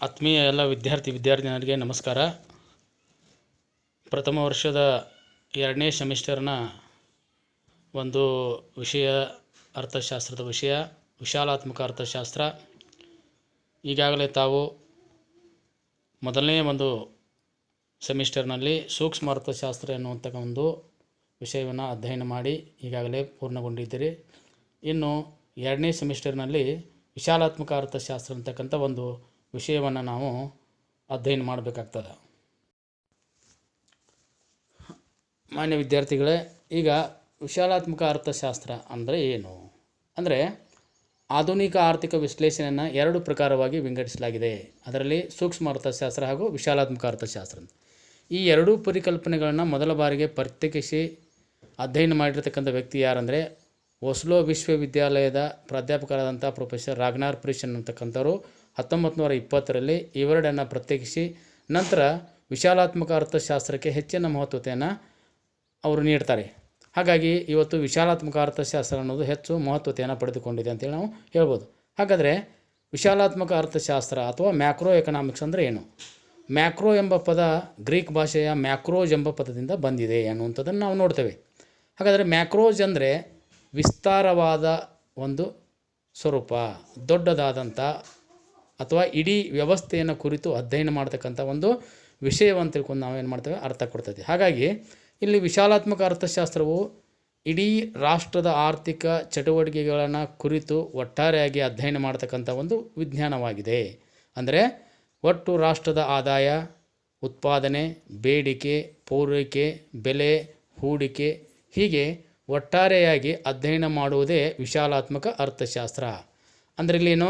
ಆತ್ಮೀಯ ಎಲ್ಲ ವಿದ್ಯಾರ್ಥಿನಿಯರಿಗೆ ನಮಸ್ಕಾರ. ಪ್ರಥಮ ವರ್ಷದ 2ನೇ ಸೆಮಿಸ್ಟರ್ನ ಒಂದು ವಿಷಯ ಅರ್ಥಶಾಸ್ತ್ರದ ವಿಷಯ ವಿಶಾಲಾತ್ಮಕ ಅರ್ಥಶಾಸ್ತ್ರ. ಈಗಾಗಲೇ ತಾವು ಮೊದಲನೇ ಒಂದು ಸೆಮಿಸ್ಟರ್ನಲ್ಲಿ ಸೂಕ್ಷ್ಮ ಅರ್ಥಶಾಸ್ತ್ರ ಎನ್ನುವಂಥ ಒಂದು ವಿಷಯವನ್ನು ಅಧ್ಯಯನ ಮಾಡಿ ಈಗಾಗಲೇ ಪೂರ್ಣಗೊಂಡಿದ್ದೀರಿ. ಇನ್ನು 2ನೇ ಸೆಮಿಸ್ಟರ್ನಲ್ಲಿ ವಿಶಾಲಾತ್ಮಕ ಅರ್ಥಶಾಸ್ತ್ರ ಅಂತಕ್ಕಂಥ ಒಂದು ವಿಷಯವನ್ನು ನಾವು ಅಧ್ಯಯನ ಮಾಡಬೇಕಾಗ್ತದೆ. ಮಾನ್ಯ ವಿದ್ಯಾರ್ಥಿಗಳೇ, ಈಗ ವಿಶಾಲಾತ್ಮಕ ಅರ್ಥಶಾಸ್ತ್ರ ಅಂದರೆ ಏನು ಅಂದರೆ ಆಧುನಿಕ ಆರ್ಥಿಕ ವಿಶ್ಲೇಷಣೆಯನ್ನು 2 ಪ್ರಕಾರವಾಗಿ ವಿಂಗಡಿಸಲಾಗಿದೆ. ಅದರಲ್ಲಿ ಸೂಕ್ಷ್ಮ ಅರ್ಥಶಾಸ್ತ್ರ ಹಾಗೂ ವಿಶಾಲಾತ್ಮಕ ಅರ್ಥಶಾಸ್ತ್ರ. ಈ 2 ಪರಿಕಲ್ಪನೆಗಳನ್ನು ಮೊದಲ ಬಾರಿಗೆ ಪ್ರತ್ಯೇಕಿಸಿ ಅಧ್ಯಯನ ಮಾಡಿರ್ತಕ್ಕಂಥ ವ್ಯಕ್ತಿ ಯಾರಂದರೆ ಓಸ್ಲೋ ವಿಶ್ವವಿದ್ಯಾಲಯದ ಪ್ರಾಧ್ಯಾಪಕರಾದಂಥ ಪ್ರೊಫೆಸರ್ ರಾಗ್ನಾರ್ ಪ್ರಿಷನ್ ಅಂತಕ್ಕಂಥವ್ರು 1920ರಲ್ಲಿ ಇವೆರಡನ್ನು ಪ್ರತ್ಯೇಕಿಸಿ ನಂತರ ವಿಶಾಲಾತ್ಮಕ ಅರ್ಥಶಾಸ್ತ್ರಕ್ಕೆ ಹೆಚ್ಚಿನ ಮಹತ್ವತೆಯನ್ನು ಅವರು ನೀಡ್ತಾರೆ. ಹಾಗಾಗಿ ಇವತ್ತು ವಿಶಾಲಾತ್ಮಕ ಅರ್ಥಶಾಸ್ತ್ರ ಅನ್ನೋದು ಹೆಚ್ಚು ಮಹತ್ವತೆಯನ್ನು ಪಡೆದುಕೊಂಡಿದೆ ಅಂತೇಳಿ ನಾವು ಹೇಳ್ಬೋದು. ಹಾಗಾದರೆ ವಿಶಾಲಾತ್ಮಕ ಅರ್ಥಶಾಸ್ತ್ರ ಅಥವಾ ಮ್ಯಾಕ್ರೋ ಎಕನಾಮಿಕ್ಸ್ ಅಂದರೆ ಏನು? ಮ್ಯಾಕ್ರೋ ಎಂಬ ಪದ ಗ್ರೀಕ್ ಭಾಷೆಯ ಮ್ಯಾಕ್ರೋಜ್ ಎಂಬ ಪದದಿಂದ ಬಂದಿದೆ ಅನ್ನುವಂಥದ್ದನ್ನು ನಾವು ನೋಡ್ತೇವೆ. ಹಾಗಾದರೆ ಮ್ಯಾಕ್ರೋಜ್ ಅಂದರೆ ವಿಸ್ತಾರವಾದ ಒಂದು ಸ್ವರೂಪ, ದೊಡ್ಡದಾದಂಥ ಅಥವಾ ಇಡೀ ವ್ಯವಸ್ಥೆಯನ್ನು ಕುರಿತು ಅಧ್ಯಯನ ಮಾಡ್ತಕ್ಕಂಥ ಒಂದು ವಿಷಯವನ್ನು ತಿಳ್ಕೊಂಡು ನಾವೇನು ಮಾಡ್ತೇವೆ, ಅರ್ಥ ಕೊಡ್ತದೆ. ಹಾಗಾಗಿ ಇಲ್ಲಿ ವಿಶಾಲಾತ್ಮಕ ಅರ್ಥಶಾಸ್ತ್ರವು ಇಡೀ ರಾಷ್ಟ್ರದ ಆರ್ಥಿಕ ಚಟುವಟಿಕೆಗಳನ್ನು ಕುರಿತು ಒಟ್ಟಾರೆಯಾಗಿ ಅಧ್ಯಯನ ಮಾಡ್ತಕ್ಕಂಥ ಒಂದು ವಿಜ್ಞಾನವಾಗಿದೆ. ಅಂದರೆ ಒಟ್ಟು ರಾಷ್ಟ್ರದ ಆದಾಯ, ಉತ್ಪಾದನೆ, ಬೇಡಿಕೆ, ಪೂರೈಕೆ, ಬೆಲೆ, ಹೂಡಿಕೆ ಹೀಗೆ ಒಟ್ಟಾರೆಯಾಗಿ ಅಧ್ಯಯನ ಮಾಡುವುದೇ ವಿಶಾಲಾತ್ಮಕ ಅರ್ಥಶಾಸ್ತ್ರ. ಅಂದರೆ ಇಲ್ಲೇನು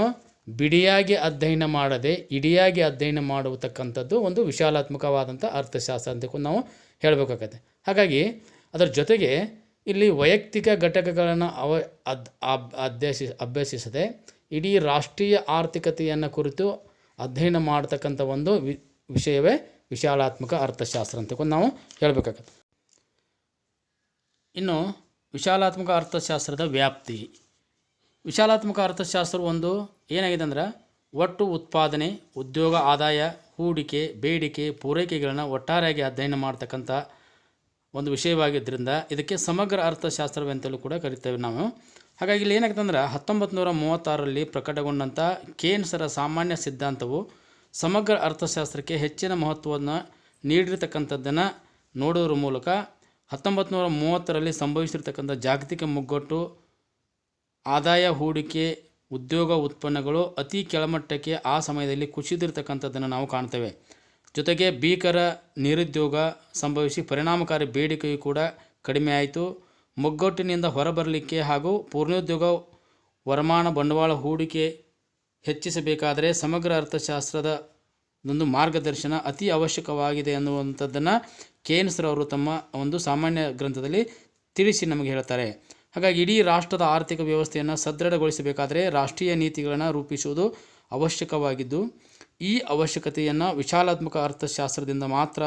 ಬಿಡಿಯಾಗಿ ಅಧ್ಯಯನ ಮಾಡದೆ ಇಡಿಯಾಗಿ ಅಧ್ಯಯನ ಮಾಡತಕ್ಕಂಥದ್ದು ಒಂದು ವಿಶಾಲಾತ್ಮಕವಾದಂಥ ಅರ್ಥಶಾಸ್ತ್ರ ಅಂತ ನಾವು ಹೇಳಬೇಕಾಗತ್ತೆ. ಹಾಗಾಗಿ ಅದರ ಜೊತೆಗೆ ಇಲ್ಲಿ ವೈಯಕ್ತಿಕ ಘಟಕಗಳನ್ನು ಅಭ್ಯಸಿಸದೆ ಇಡೀ ರಾಷ್ಟ್ರೀಯ ಆರ್ಥಿಕತೆಯನ್ನು ಕುರಿತು ಅಧ್ಯಯನ ಮಾಡತಕ್ಕಂಥ ಒಂದು ವಿಷಯವೇ ವಿಶಾಲಾತ್ಮಕ ಅರ್ಥಶಾಸ್ತ್ರ ಅಂತ ನಾವು ಹೇಳಬೇಕಾಗತ್ತೆ. ಇನ್ನು ವಿಶಾಲಾತ್ಮಕ ಅರ್ಥಶಾಸ್ತ್ರದ ವ್ಯಾಪ್ತಿ. ವಿಶಾಲಾತ್ಮಕ ಅರ್ಥಶಾಸ್ತ್ರವು ಒಂದು ಏನಾಗಿದೆ ಅಂದ್ರೆ ಒಟ್ಟು ಉತ್ಪಾದನೆ, ಉದ್ಯೋಗ, ಆದಾಯ, ಹೂಡಿಕೆ, ಬೇಡಿಕೆ, ಪೂರೈಕೆಗಳನ್ನು ಒಟ್ಟಾರೆಯಾಗಿ ಅಧ್ಯಯನ ಮಾಡ್ತಕ್ಕಂಥ ಒಂದು ವಿಷಯವಾಗಿದ್ದರಿಂದ ಇದಕ್ಕೆ ಸಮಗ್ರ ಅರ್ಥಶಾಸ್ತ್ರವೆಂತಲೂ ಕೂಡ ಕರಿತೇವೆ ನಾವು. ಹಾಗಾಗಿ ಇಲ್ಲಿ ಏನಾಗುತ್ತೆ ಅಂದ್ರೆ 1936ರಲ್ಲಿ ಪ್ರಕಟಗೊಂಡಂಥ ಕೇನ್ಸರ ಸಾಮಾನ್ಯ ಸಿದ್ಧಾಂತವು ಸಮಗ್ರ ಅರ್ಥಶಾಸ್ತ್ರಕ್ಕೆ ಹೆಚ್ಚಿನ ಮಹತ್ವವನ್ನು ನೀಡಿರ್ತಕ್ಕಂಥದ್ದನ್ನು ನೋಡೋದ್ರ ಮೂಲಕ 1930ರಲ್ಲಿ ಸಂಭವಿಸಿರ್ತಕ್ಕಂಥ ಜಾಗತಿಕ ಮುಗ್ಗಟ್ಟು, ಆದಾಯ, ಹೂಡಿಕೆ, ಉದ್ಯೋಗ, ಉತ್ಪನ್ನಗಳು ಅತಿ ಕೆಳಮಟ್ಟಕ್ಕೆ ಆ ಸಮಯದಲ್ಲಿ ಕುಸಿದಿರ್ತಕ್ಕಂಥದ್ದನ್ನು ನಾವು ಕಾಣ್ತೇವೆ. ಜೊತೆಗೆ ಭೀಕರ ನಿರುದ್ಯೋಗ ಸಂಭವಿಸಿ ಪರಿಣಾಮಕಾರಿ ಬೇಡಿಕೆಯು ಕೂಡ ಕಡಿಮೆ ಆಯಿತು. ಮುಗ್ಗಟ್ಟಿನಿಂದ ಹೊರಬರಲಿಕ್ಕೆ ಹಾಗೂ ಪೂರ್ಣೋದ್ಯೋಗ, ವರಮಾನ, ಬಂಡವಾಳ ಹೂಡಿಕೆ ಹೆಚ್ಚಿಸಬೇಕಾದರೆ ಸಮಗ್ರ ಅರ್ಥಶಾಸ್ತ್ರದ ಒಂದು ಮಾರ್ಗದರ್ಶನ ಅತಿ ಅವಶ್ಯಕವಾಗಿದೆ ಅನ್ನುವಂಥದ್ದನ್ನು ಕೇನ್ಸ್ರವರು ತಮ್ಮ ಒಂದು ಸಾಮಾನ್ಯ ಗ್ರಂಥದಲ್ಲಿ ತಿಳಿಸಿ ನಮಗೆ ಹೇಳ್ತಾರೆ. ಹಾಗಾಗಿ ಇಡೀ ರಾಷ್ಟ್ರದ ಆರ್ಥಿಕ ವ್ಯವಸ್ಥೆಯನ್ನು ಸದೃಢಗೊಳಿಸಬೇಕಾದರೆ ರಾಷ್ಟ್ರೀಯ ನೀತಿಗಳನ್ನು ರೂಪಿಸುವುದು ಅವಶ್ಯಕವಾಗಿದ್ದು ಈ ಅವಶ್ಯಕತೆಯನ್ನು ವಿಶಾಲಾತ್ಮಕ ಅರ್ಥಶಾಸ್ತ್ರದಿಂದ ಮಾತ್ರ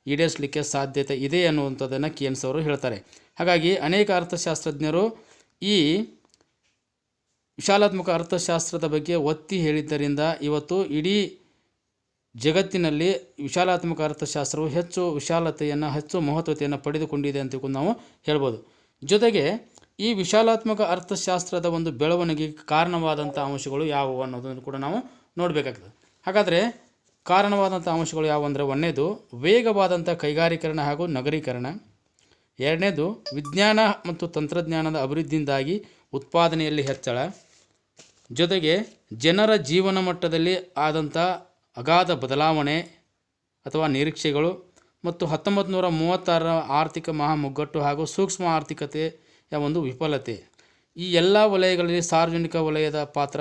ಈಡೇರಿಸಲಿಕ್ಕೆ ಸಾಧ್ಯತೆ ಇದೆ ಅನ್ನುವಂಥದ್ದನ್ನು ಕೇನ್ಸ್ ಅವರು ಹೇಳ್ತಾರೆ. ಹಾಗಾಗಿ ಅನೇಕ ಅರ್ಥಶಾಸ್ತ್ರಜ್ಞರು ಈ ವಿಶಾಲಾತ್ಮಕ ಅರ್ಥಶಾಸ್ತ್ರದ ಬಗ್ಗೆ ಒತ್ತಿ ಹೇಳಿದ್ದರಿಂದ ಇವತ್ತು ಇಡೀ ಜಗತ್ತಿನಲ್ಲಿ ವಿಶಾಲಾತ್ಮಕ ಅರ್ಥಶಾಸ್ತ್ರವು ಹೆಚ್ಚು ವಿಶಾಲತೆಯನ್ನು, ಹೆಚ್ಚು ಮಹತ್ವತೆಯನ್ನು ಪಡೆದುಕೊಂಡಿದೆ ಅಂತ ನಾವು ಹೇಳ್ಬೋದು. ಜೊತೆಗೆ ಈ ವಿಶಾಲಾತ್ಮಕ ಅರ್ಥಶಾಸ್ತ್ರದ ಒಂದು ಬೆಳವಣಿಗೆಗೆ ಕಾರಣವಾದಂಥ ಅಂಶಗಳು ಯಾವುವು ಅನ್ನೋದನ್ನು ಕೂಡ ನಾವು ನೋಡಬೇಕಾಗ್ತದೆ. ಹಾಗಾದರೆ ಕಾರಣವಾದಂಥ ಅಂಶಗಳು ಯಾವುವು ಅಂದರೆ, ಒಂದನೇದು ವೇಗವಾದಂಥ ಕೈಗಾರೀಕರಣ ಹಾಗೂ ನಗರೀಕರಣ. ಎರಡನೇದು ವಿಜ್ಞಾನ ಮತ್ತು ತಂತ್ರಜ್ಞಾನದ ಅಭಿವೃದ್ಧಿಯಿಂದಾಗಿ ಉತ್ಪಾದನೆಯಲ್ಲಿ ಹೆಚ್ಚಳ. ಜೊತೆಗೆ ಜನರ ಜೀವನ ಮಟ್ಟದಲ್ಲಿ ಆದಂಥ ಅಗಾಧ ಬದಲಾವಣೆ ಅಥವಾ ನಿರೀಕ್ಷೆಗಳು ಮತ್ತು 1936ರ ಆರ್ಥಿಕ ಮಹಾಮುಗ್ಗಟ್ಟು ಹಾಗೂ ಸೂಕ್ಷ್ಮ ಆರ್ಥಿಕತೆಯ ಒಂದು ವಿಫಲತೆ. ಈ ಎಲ್ಲ ವಲಯಗಳಲ್ಲಿ ಸಾರ್ವಜನಿಕ ವಲಯದ ಪಾತ್ರ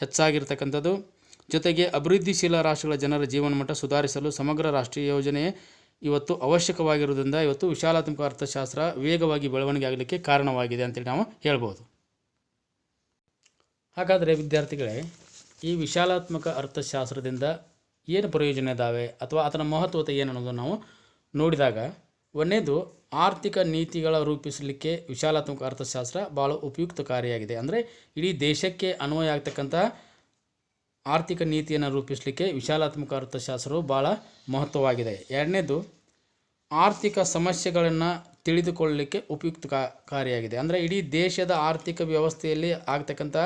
ಹೆಚ್ಚಾಗಿರ್ತಕ್ಕಂಥದ್ದು. ಜೊತೆಗೆ ಅಭಿವೃದ್ಧಿಶೀಲ ರಾಷ್ಟ್ರಗಳ ಜನರ ಜೀವನ ಮಟ್ಟ ಸುಧಾರಿಸಲು ಸಮಗ್ರ ರಾಷ್ಟ್ರೀಯ ಯೋಜನೆ ಇವತ್ತು ಅವಶ್ಯಕವಾಗಿರುವುದರಿಂದ ಇವತ್ತು ವಿಶಾಲಾತ್ಮಕ ಅರ್ಥಶಾಸ್ತ್ರ ವೇಗವಾಗಿ ಬೆಳವಣಿಗೆ ಆಗಲಿಕ್ಕೆ ಕಾರಣವಾಗಿದೆ ಅಂತೇಳಿ ನಾವು ಹೇಳ್ಬೋದು. ಹಾಗಾದರೆ ವಿದ್ಯಾರ್ಥಿಗಳೇ, ಈ ವಿಶಾಲಾತ್ಮಕ ಅರ್ಥಶಾಸ್ತ್ರದಿಂದ ಏನು ಪ್ರಯೋಜನ ಇದ್ದಾವೆ ಅಥವಾ ಅದರ ಮಹತ್ವತೆ ಏನು ಅನ್ನೋದನ್ನು ನಾವು ನೋಡಿದಾಗ, ಒಂದನೇದು ಆರ್ಥಿಕ ನೀತಿಗಳ ರೂಪಿಸಲಿಕ್ಕೆ ವಿಶಾಲಾತ್ಮಕ ಅರ್ಥಶಾಸ್ತ್ರ ಭಾಳ ಉಪಯುಕ್ತಕಾರಿಯಾಗಿದೆ. ಅಂದರೆ ಇಡೀ ದೇಶಕ್ಕೆ ಅನ್ವಯ ಆಗ್ತಕ್ಕಂಥ ಆರ್ಥಿಕ ನೀತಿಯನ್ನು ರೂಪಿಸಲಿಕ್ಕೆ ವಿಶಾಲಾತ್ಮಕ ಅರ್ಥಶಾಸ್ತ್ರವು ಭಾಳ ಮಹತ್ವವಾಗಿದೆ. ಎರಡನೇದು ಆರ್ಥಿಕ ಸಮಸ್ಯೆಗಳನ್ನು ತಿಳಿದುಕೊಳ್ಳಲಿಕ್ಕೆ ಉಪಯುಕ್ತಕಾರಿಯಾಗಿದೆ. ಅಂದರೆ ಇಡೀ ದೇಶದ ಆರ್ಥಿಕ ವ್ಯವಸ್ಥೆಯಲ್ಲಿ ಆಗ್ತಕ್ಕಂಥ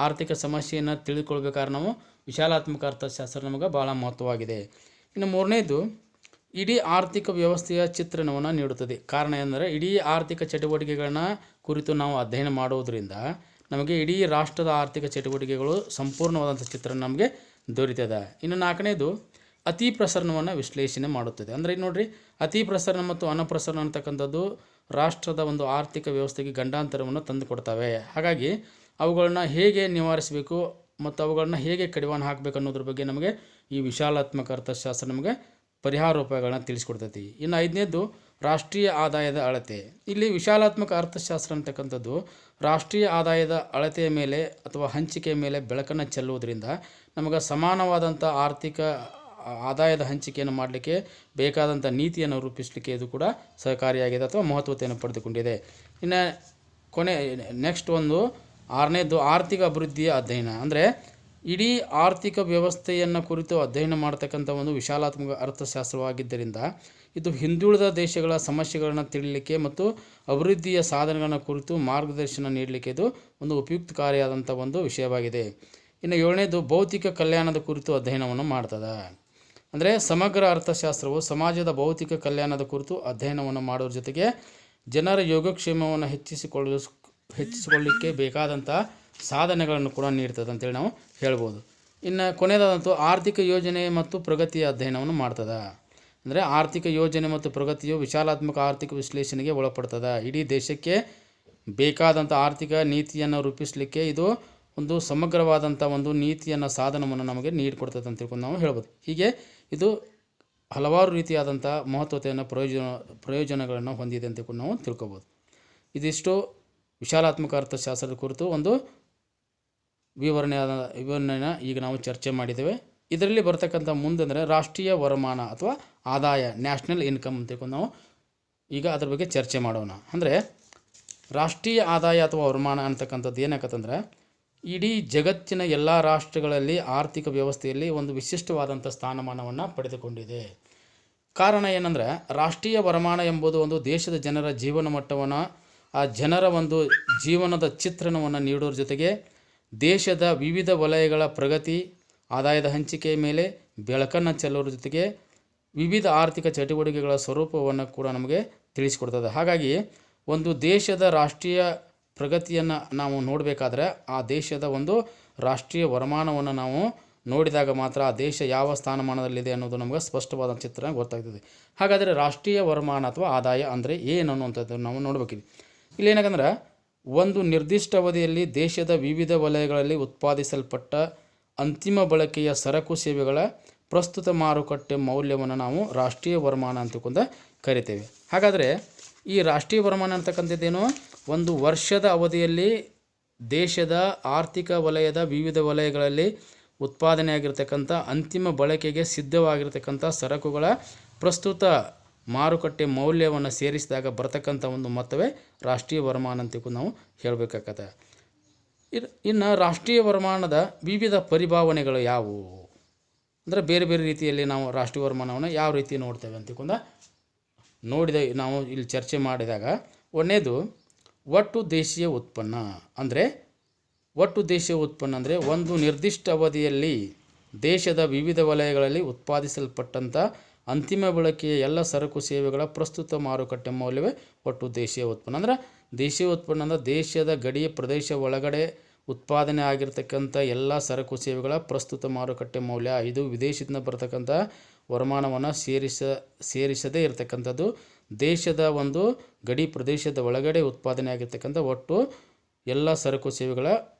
ಆರ್ಥಿಕ ಸಮಸ್ಯೆಯನ್ನು ತಿಳಿದುಕೊಳ್ಬೇಕಾದ್ರೆ ನಾವು ವಿಶಾಲಾತ್ಮಕ ಅರ್ಥಶಾಸ್ತ್ರ ನಮಗೆ ಭಾಳ ಮಹತ್ವವಾಗಿದೆ. ಇನ್ನು ಮೂರನೇದು ಇಡೀ ಆರ್ಥಿಕ ವ್ಯವಸ್ಥೆಯ ಚಿತ್ರಣವನ್ನು ನೀಡುತ್ತದೆ. ಕಾರಣ ಎಂದರೆ ಇಡೀ ಆರ್ಥಿಕ ಚಟುವಟಿಕೆಗಳನ್ನ ಕುರಿತು ನಾವು ಅಧ್ಯಯನ ಮಾಡುವುದರಿಂದ ನಮಗೆ ಇಡೀ ರಾಷ್ಟ್ರದ ಆರ್ಥಿಕ ಚಟುವಟಿಕೆಗಳು ಸಂಪೂರ್ಣವಾದಂಥ ಚಿತ್ರಣ ನಮಗೆ ದೊರೀತದೆ. ಇನ್ನು ನಾಲ್ಕನೇದು ಅತಿ ಪ್ರಸರಣವನ್ನು ವಿಶ್ಲೇಷಣೆ ಮಾಡುತ್ತದೆ. ಅಂದರೆ ನೋಡಿರಿ, ಅತಿ ಪ್ರಸರಣ ಮತ್ತು ಅನಪ್ರಸರಣ ಅಂತಕ್ಕಂಥದ್ದು ರಾಷ್ಟ್ರದ ಒಂದು ಆರ್ಥಿಕ ವ್ಯವಸ್ಥೆಗೆ ಗಂಡಾಂತರವನ್ನು ತಂದುಕೊಡ್ತವೆ. ಹಾಗಾಗಿ ಅವುಗಳನ್ನ ಹೇಗೆ ನಿವಾರಿಸಬೇಕು ಮತ್ತು ಅವುಗಳನ್ನ ಹೇಗೆ ಕಡಿವಾಣ ಹಾಕಬೇಕು ಅನ್ನೋದ್ರ ಬಗ್ಗೆ ನಮಗೆ ಈ ವಿಶಾಲಾತ್ಮಕ ಅರ್ಥಶಾಸ್ತ್ರ ನಮಗೆ ಪರಿಹಾರೋಪಾಯಗಳನ್ನ ತಿಳಿಸ್ಕೊಡ್ತೈತಿ. ಇನ್ನು ಐದನೇದು ರಾಷ್ಟ್ರೀಯ ಆದಾಯದ ಅಳತೆ. ಇಲ್ಲಿ ವಿಶಾಲಾತ್ಮಕ ಅರ್ಥಶಾಸ್ತ್ರ ಅಂತಕ್ಕಂಥದ್ದು ರಾಷ್ಟ್ರೀಯ ಆದಾಯದ ಅಳತೆಯ ಮೇಲೆ ಅಥವಾ ಹಂಚಿಕೆಯ ಮೇಲೆ ಬೆಳಕನ್ನು ಚೆಲ್ಲುವುದರಿಂದ ನಮಗೆ ಸಮಾನವಾದಂಥ ಆರ್ಥಿಕ ಆದಾಯದ ಹಂಚಿಕೆಯನ್ನು ಮಾಡಲಿಕ್ಕೆ ಬೇಕಾದಂಥ ನೀತಿಯನ್ನು ರೂಪಿಸಲಿಕ್ಕೆ ಇದು ಕೂಡ ಸಹಕಾರಿಯಾಗಿದೆ ಅಥವಾ ಮಹತ್ವತೆಯನ್ನು ಪಡೆದುಕೊಂಡಿದೆ. ಇನ್ನು ನೆಕ್ಸ್ಟ್ ಒಂದು ಆರನೇದು ಆರ್ಥಿಕ ಅಭಿವೃದ್ಧಿಯ ಅಧ್ಯಯನ. ಅಂದರೆ ಇಡೀ ಆರ್ಥಿಕ ವ್ಯವಸ್ಥೆಯನ್ನು ಕುರಿತು ಅಧ್ಯಯನ ಮಾಡ್ತಕ್ಕಂಥ ಒಂದು ವಿಶಾಲಾತ್ಮಕ ಅರ್ಥಶಾಸ್ತ್ರವಾಗಿದ್ದರಿಂದ ಇದು ಹಿಂದುಳಿದ ದೇಶಗಳ ಸಮಸ್ಯೆಗಳನ್ನು ತಿಳಿಯಲಿಕ್ಕೆ ಮತ್ತು ಅಭಿವೃದ್ಧಿಯ ಸಾಧನೆಗಳನ್ನು ಕುರಿತು ಮಾರ್ಗದರ್ಶನ ನೀಡಲಿಕ್ಕೆ ಇದು ಒಂದು ಉಪಯುಕ್ತಕಾರಿಯಾದಂಥ ಒಂದು ವಿಷಯವಾಗಿದೆ. ಇನ್ನು ಏಳನೇದು ಭೌತಿಕ ಕಲ್ಯಾಣದ ಕುರಿತು ಅಧ್ಯಯನವನ್ನು ಮಾಡ್ತದೆ. ಅಂದರೆ ಸಮಗ್ರ ಅರ್ಥಶಾಸ್ತ್ರವು ಸಮಾಜದ ಭೌತಿಕ ಕಲ್ಯಾಣದ ಕುರಿತು ಅಧ್ಯಯನವನ್ನು ಮಾಡೋದ್ರ ಜೊತೆಗೆ ಜನರ ಯೋಗಕ್ಷೇಮವನ್ನು ಹೆಚ್ಚಿಸಿಕೊಳ್ಳಲಿಕ್ಕೆ ಬೇಕಾದಂಥ ಸಾಧನೆಗಳನ್ನು ಕೂಡ ನೀಡ್ತದೆ ಅಂತೇಳಿ ನಾವು ಹೇಳ್ಬೋದು. ಇನ್ನು ಕೊನೆಯದಾದಂಥ ಆರ್ಥಿಕ ಯೋಜನೆ ಮತ್ತು ಪ್ರಗತಿಯ ಅಧ್ಯಯನವನ್ನು ಮಾಡ್ತದೆ. ಅಂದರೆ ಆರ್ಥಿಕ ಯೋಜನೆ ಮತ್ತು ಪ್ರಗತಿಯು ವಿಶಾಲಾತ್ಮಕ ಆರ್ಥಿಕ ವಿಶ್ಲೇಷಣೆಗೆ ಒಳಪಡ್ತದೆ. ಇಡೀ ದೇಶಕ್ಕೆ ಬೇಕಾದಂಥ ಆರ್ಥಿಕ ನೀತಿಯನ್ನು ರೂಪಿಸಲಿಕ್ಕೆ ಇದು ಒಂದು ಸಮಗ್ರವಾದಂಥ ಒಂದು ನೀತಿಯನ್ನು ಸಾಧನವನ್ನು ನಮಗೆ ನೀಡಿಕೊಡ್ತದೆ ಅಂತ ತಿಳ್ಕೊಂಡು ನಾವು ಹೇಳ್ಬೋದು. ಹೀಗೆ ಇದು ಹಲವಾರು ರೀತಿಯಾದಂಥ ಮಹತ್ವತೆಯನ್ನು ಪ್ರಯೋಜನಗಳನ್ನು ಹೊಂದಿದೆ ಅಂತ ತಿಳ್ಕೊಂಡು ನಾವು ತಿಳ್ಕೊಬೋದು. ಇದಿಷ್ಟು ವಿಶಾಲಾತ್ಮಕ ಅರ್ಥಶಾಸ್ತ್ರದ ಕುರಿತು ಒಂದು ವಿವರಣೆಯನ್ನು ಈಗ ನಾವು ಚರ್ಚೆ ಮಾಡಿದ್ದೇವೆ. ಇದರಲ್ಲಿ ಬರ್ತಕ್ಕಂಥ ಮುಂದಂದರೆ ರಾಷ್ಟ್ರೀಯ ವರಮಾನ ಅಥವಾ ಆದಾಯ, ನ್ಯಾಷನಲ್ ಇನ್ಕಮ್ ಅಂತ ತಿಳ್ಕೊಂಡು ನಾವು ಈಗ ಅದ್ರ ಬಗ್ಗೆ ಚರ್ಚೆ ಮಾಡೋಣ. ಅಂದರೆ ರಾಷ್ಟ್ರೀಯ ಆದಾಯ ಅಥವಾ ವರಮಾನ ಅಂತಕ್ಕಂಥದ್ದು ಏನಾಗತ್ತಂದ್ರೆ ಇಡೀ ಜಗತ್ತಿನ ಎಲ್ಲ ರಾಷ್ಟ್ರಗಳಲ್ಲಿ ಆರ್ಥಿಕ ವ್ಯವಸ್ಥೆಯಲ್ಲಿ ಒಂದು ವಿಶಿಷ್ಟವಾದಂಥ ಸ್ಥಾನಮಾನವನ್ನು ಪಡೆದುಕೊಂಡಿದೆ. ಕಾರಣ ಏನಂದರೆ ರಾಷ್ಟ್ರೀಯ ವರಮಾನ ಎಂಬುದು ಒಂದು ದೇಶದ ಜನರ ಜೀವನ ಮಟ್ಟವನ್ನು, ಆ ಜನರ ಒಂದು ಜೀವನದ ಚಿತ್ರಣವನ್ನು ನೀಡೋದ್ರ ಜೊತೆಗೆ ದೇಶದ ವಿವಿಧ ವಲಯಗಳ ಪ್ರಗತಿ, ಆದಾಯದ ಹಂಚಿಕೆಯ ಮೇಲೆ ಬೆಳಕನ್ನು ಚೆಲ್ಲೋದ್ರ ಜೊತೆಗೆ ವಿವಿಧ ಆರ್ಥಿಕ ಚಟುವಟಿಕೆಗಳ ಸ್ವರೂಪವನ್ನು ಕೂಡ ನಮಗೆ ತಿಳಿಸಿಕೊಡ್ತದೆ. ಹಾಗಾಗಿ ಒಂದು ದೇಶದ ರಾಷ್ಟ್ರೀಯ ಪ್ರಗತಿಯನ್ನು ನಾವು ನೋಡಬೇಕಾದ್ರೆ ಆ ದೇಶದ ಒಂದು ರಾಷ್ಟ್ರೀಯ ವರಮಾನವನ್ನು ನಾವು ನೋಡಿದಾಗ ಮಾತ್ರ ಆ ದೇಶ ಯಾವ ಸ್ಥಾನಮಾನದಲ್ಲಿದೆ ಅನ್ನೋದು ನಮಗೆ ಸ್ಪಷ್ಟವಾದ ಚಿತ್ರ ಗೊತ್ತಾಗ್ತದೆ. ಹಾಗಾದರೆ ರಾಷ್ಟ್ರೀಯ ವರಮಾನ ಅಥವಾ ಆದಾಯ ಅಂದರೆ ಏನು ಅನ್ನುವಂಥದ್ದು ನಾವು ನೋಡಬೇಕಿದೆ. ಇಲ್ಲೇನಾಗಂದ್ರೆ ಒಂದು ನಿರ್ದಿಷ್ಟ ಅವಧಿಯಲ್ಲಿ ದೇಶದ ವಿವಿಧ ವಲಯಗಳಲ್ಲಿ ಉತ್ಪಾದಿಸಲ್ಪಟ್ಟ ಅಂತಿಮ ಬಳಕೆಯ ಸರಕು ಸೇವೆಗಳ ಪ್ರಸ್ತುತ ಮಾರುಕಟ್ಟೆ ಮೌಲ್ಯವನ್ನು ನಾವು ರಾಷ್ಟ್ರೀಯ ವರಮಾನ ಅಂತಕೊಂಡು ಕರಿತೇವೆ. ಹಾಗಾದರೆ ಈ ರಾಷ್ಟ್ರೀಯ ವರಮಾನ ಅಂತಕ್ಕಂಥದ್ದೇನು, ಒಂದು ವರ್ಷದ ಅವಧಿಯಲ್ಲಿ ದೇಶದ ಆರ್ಥಿಕ ವಲಯದ ವಿವಿಧ ವಲಯಗಳಲ್ಲಿ ಉತ್ಪಾದನೆಯಾಗಿರ್ತಕ್ಕಂಥ ಅಂತಿಮ ಬಳಕೆಗೆ ಸಿದ್ಧವಾಗಿರ್ತಕ್ಕಂಥ ಸರಕುಗಳ ಪ್ರಸ್ತುತ ಮಾರುಕಟ್ಟೆ ಮೌಲ್ಯವನ್ನು ಸೇರಿಸಿದಾಗ ಬರ್ತಕ್ಕಂಥ ಒಂದು ಮೊತ್ತವೇ ರಾಷ್ಟ್ರೀಯ ವರಮಾನ ಅಂತ ನಾವು ಹೇಳಬೇಕಾಗತ್ತೆ. ಇನ್ನು ರಾಷ್ಟ್ರೀಯ ವರಮಾನದ ವಿವಿಧ ಪರಿಭಾವನೆಗಳು ಯಾವುವು ಅಂದರೆ ಬೇರೆ ಬೇರೆ ರೀತಿಯಲ್ಲಿ ನಾವು ರಾಷ್ಟ್ರೀಯ ವರಮಾನವನ್ನು ಯಾವ ರೀತಿ ನೋಡ್ತೇವೆ ಅಂತಕೊಂಡು ನಾವು ಇಲ್ಲಿ ಚರ್ಚೆ ಮಾಡಿದಾಗ, ಒಂದನೇದು ಒಟ್ಟು ದೇಶೀಯ ಉತ್ಪನ್ನ. ಅಂದರೆ ಒಟ್ಟು ದೇಶೀಯ ಉತ್ಪನ್ನ ಅಂದರೆ ಒಂದು ನಿರ್ದಿಷ್ಟ ಅವಧಿಯಲ್ಲಿ ದೇಶದ ವಿವಿಧ ವಲಯಗಳಲ್ಲಿ ಉತ್ಪಾದಿಸಲ್ಪಟ್ಟಂಥ ಅಂತಿಮ ಬಳಕೆಯ ಎಲ್ಲ ಸರಕು ಸೇವೆಗಳ ಪ್ರಸ್ತುತ ಮಾರುಕಟ್ಟೆ ಮೌಲ್ಯವೇ ಒಟ್ಟು ದೇಶೀಯ ಉತ್ಪನ್ನ. ಅಂದರೆ ದೇಶೀಯ ಉತ್ಪನ್ನ ಅಂದರೆ ದೇಶದ ಗಡಿ ಪ್ರದೇಶ ಒಳಗಡೆ ಉತ್ಪಾದನೆ ಆಗಿರ್ತಕ್ಕಂಥ ಎಲ್ಲ ಸರಕು ಸೇವೆಗಳ ಪ್ರಸ್ತುತ ಮಾರುಕಟ್ಟೆ ಮೌಲ್ಯ. ಇದು ವಿದೇಶದಿಂದ ಬರ್ತಕ್ಕಂಥ ವರಮಾನವನ್ನು ಸೇರಿಸದೇ ಇರತಕ್ಕಂಥದ್ದು. ದೇಶದ ಒಂದು ಗಡಿ ಪ್ರದೇಶದ ಒಳಗಡೆ ಉತ್ಪಾದನೆ ಆಗಿರ್ತಕ್ಕಂಥ ಒಟ್ಟು ಎಲ್ಲ ಸರಕು ಸೇವೆಗಳ